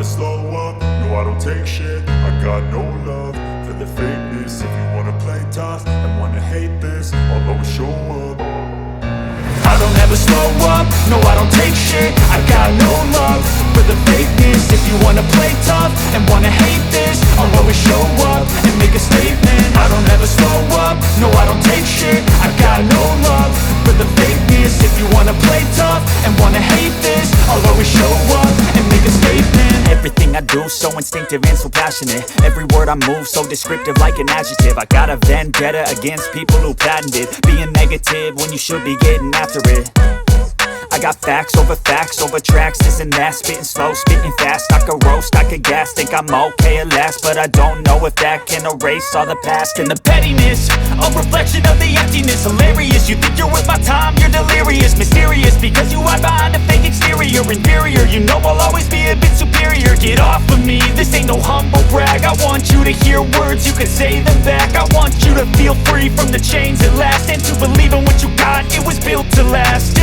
slow up, no I don't take shit. I got no love for the fakeness. If you wanna play tough and wanna hate this, I'll always show up. I don't ever slow up, no I don't take shit. I got no love for the fakeness. If you wanna play tough and wanna hate this, I'll always show up and make a statement. I don't ever slow up, no I don't take shit. I got no love for the fakeness. If you wanna play tough and wanna hate this, I'll always show up and make a statement. Everything I do so instinctive and so passionate. Every word I move so descriptive like an adjective. I got a vendetta against people who patented being negative when you should be getting after it. I got facts over tracks, this and that. Spitting slow, spitting fast. I could roast, I could gas. Think I'm okay at last, but I don't know if that can erase all the past. And the pettiness, a reflection of the emptiness. Hilarious, you think you're worth my time, you're delirious. Mysterious, because you hide behind a fake exterior. Inferior, you know I'll always be a bit superior. Get off of me, this ain't no humble brag. I want you to hear words, you can say them back. I want you to feel free from the chains at last, and to believe in what you got, it was built to last.